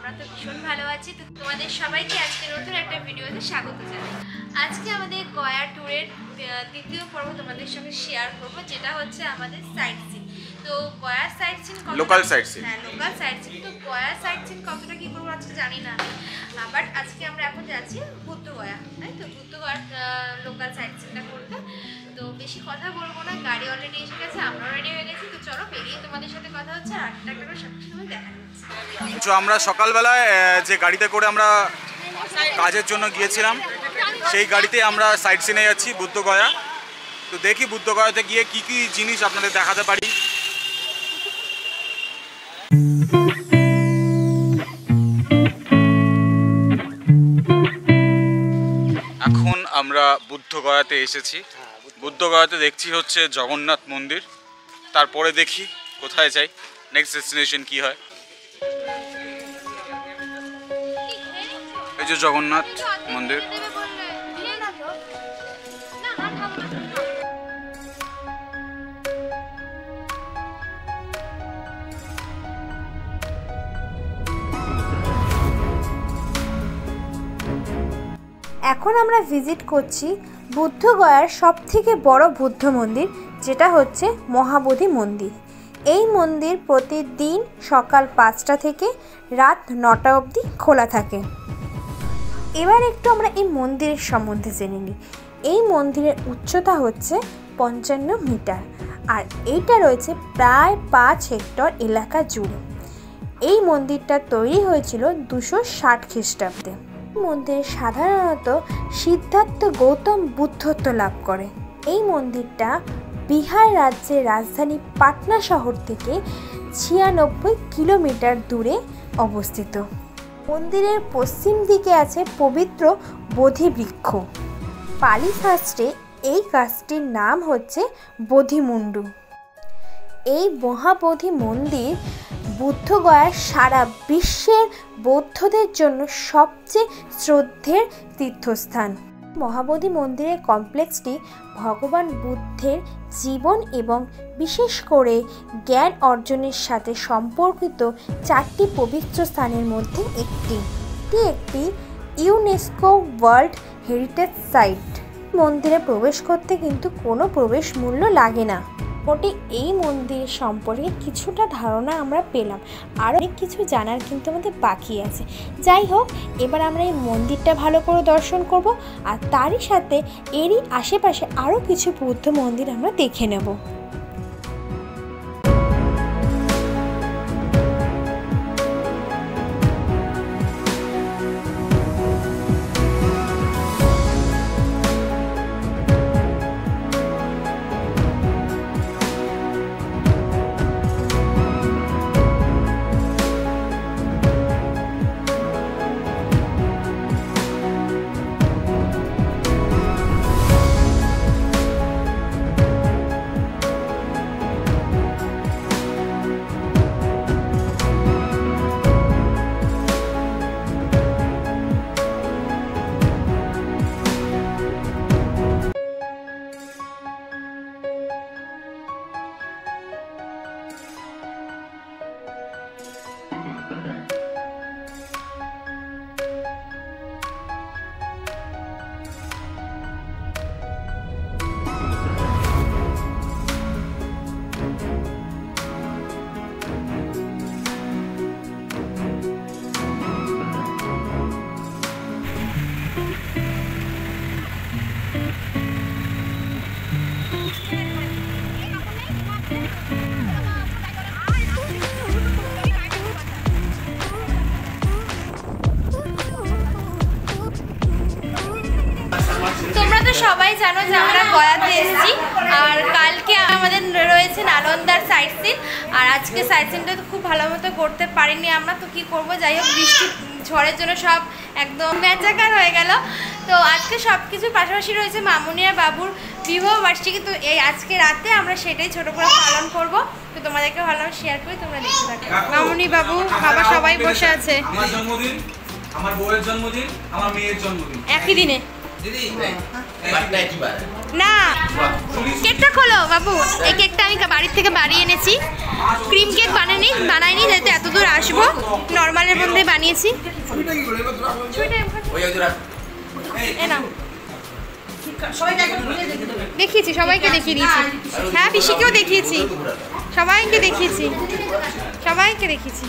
আমরা তো ভীষণ ভালো আছি। তো তোমাদের সবাইকে আজকে নতুন একটা ভিডিওতে স্বাগত জানাই। আজকে আমাদের গয়া ট্যুরের দ্বিতীয় পর্ব তোমাদের সঙ্গে শেয়ার করব, যেটা হচ্ছে আমাদের সাইট সিন। তো Gaya sight seen, local sight seen, হ্যাঁ লোকাল সাইট সিন। তো গয়া সাইট সিন কতটা কী করবো আজকে জানি না আমি, বাট আজকে আমরা এখন যাচ্ছি বুদ্ধগয়া, তাই তো বুদ্ধগয়ার লোকাল সাইট সিনটা করতে। তো বেশি কথা বলবো না, গাড়ি অলরেডি এসে গেছে, আমরাও রেডি হয়ে গেছি। তো চলো বেরিয়ে তোমাদের সাথে কথা হচ্ছে, আর একটা সময় দেখা যাচ্ছে। তো আমরা সকালবেলায় যে গাড়িতে করে আমরা কাজের জন্য গিয়েছিলাম, সেই গাড়িতে আমরা সাইট সিনে যাচ্ছি বুদ্ধগয়া। তো দেখি বুদ্ধগয়াতে গিয়ে কি কি জিনিস আপনাদের দেখাতে পারি। এখন আমরা বুদ্ধগয়াতে এসেছি। বুদ্ধগয়াতে দেখছি হচ্ছে জগন্নাথ মন্দির। তারপরে দেখি কোথায় যাই, নেক্সট ডেস্টিনেশন কি হয়। এই যে জগন্নাথ মন্দির। এখন আমরা ভিজিট করছি বুদ্ধগয়ার সবথেকে বড় বুদ্ধ মন্দির, যেটা হচ্ছে মহাবোধি মন্দির। এই মন্দির প্রতিদিন সকাল 5টা থেকে রাত 9টা অবধি খোলা থাকে। এবার একটু আমরা এই মন্দিরের সম্বন্ধে জেনে নিই। এই মন্দিরের উচ্চতা হচ্ছে 55 মিটার, আর এইটা রয়েছে প্রায় 5 হেক্টর এলাকা জুড়ে। এই মন্দিরটা তৈরি হয়েছিল 260 খ্রিস্টাব্দে। মন্দিরে সাধারণত সিদ্ধার্থ গৌতম বুদ্ধত্ব লাভ করে। এই মন্দিরটা বিহার রাজ্যের রাজধানী পাটনা শহর থেকে 96 কিলোমিটার দূরে অবস্থিত। মন্দিরের পশ্চিম দিকে আছে পবিত্র বোধি বৃক্ষ। পালি শাস্ত্রে এই গাছটির নাম হচ্ছে বোধিমুন্ডু। এই মহাবোধি মন্দির বুদ্ধগয়ার সারা বিশ্বের বৌদ্ধদের জন্য সবচেয়ে শ্রদ্ধের তীর্থস্থান। মহাবোধি মন্দিরের কমপ্লেক্সটি ভগবান বুদ্ধের জীবন এবং বিশেষ করে জ্ঞান অর্জনের সাথে সম্পর্কিত 4টি পবিত্র স্থানের মধ্যে একটি। এটি একটি ইউনেস্কো ওয়ার্ল্ড হেরিটেজ সাইট। মন্দিরে প্রবেশ করতে কিন্তু কোনো প্রবেশ মূল্য লাগে না। মোটে এই মন্দির সম্পর্কে কিছুটা ধারণা আমরা পেলাম, আরও অনেক কিছু জানার কিন্তু আমাদের বাকি আছে। যাই হোক, এবার আমরা এই মন্দিরটা ভালো করে দর্শন করব, আর তারই সাথে এরই আশেপাশে আরও কিছু বৌদ্ধ মন্দির আমরা দেখে নেব। সবাই জানো যে আমরা গয়াতে এসেছি, আর কালকে আমাদের রয়েছে নালন্দার সাইট সিন, আর আজকে সাইট সিনটা তো খুব ভালো মতো করতে পারিনি আমরা। তো কী করবো, যাই হোক বৃষ্টি ঝড়ের জন্য সব একদম ম্যাচাকার হয়ে গেল। তো আজকে সব কিছুর পাশাপাশি রয়েছে মামুনি আর বাবুর বিবাহ বার্ষিকী। তো এই আজকে রাতে আমরা সেটাই ছোটো করে পালন করব। তো তোমাদেরকে ভালো শেয়ার করি, তোমরা দেখতে থাকো। মামুনি বাবু বাবা সবাই বসে আছে। আমার জন্মদিন, আমার বউয়ের জন্মদিন, আমার মেয়ের জন্মদিন একই দিনে। দিদি না, কেকটা খোলো বাবু। এই কেকটা আমি বাড়ির থেকে বাড়ি এনেছি, ক্রিম কেক বানাইনি যাতে এত দূর আসবো, নর্মালের মধ্যে বানিয়েছি। এ নাও। দেখিয়েছি, সবাইকে দেখিয়ে দিয়েছি। হ্যাঁ, পিসিকেও দেখিয়েছি, সবাইকে দেখিয়েছি, সবাইকে দেখিয়েছি।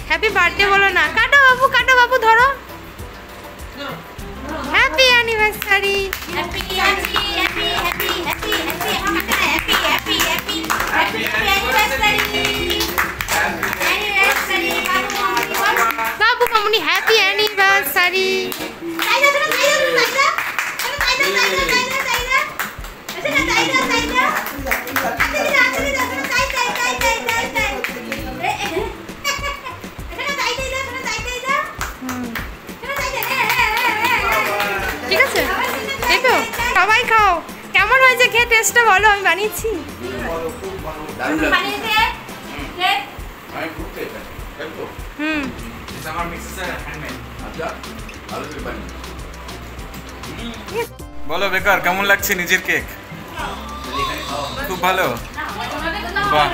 হ্যাপি বার্থডে বলো না। কাটো বাবু, কাটো বাবু, ধরো। Happy anniversary. বাবু মামুনি হ্যাপি অ্যানিভার্সারি। ঠিক আছে, এই তো সবাই খাও। কেমন হয়েছে খেয়ে? টেস্টটা বলো। আমি বানিয়েছি। বলো বেকার, কেমন লাগছে নিজের কেক? খুব ভালো, বাহ।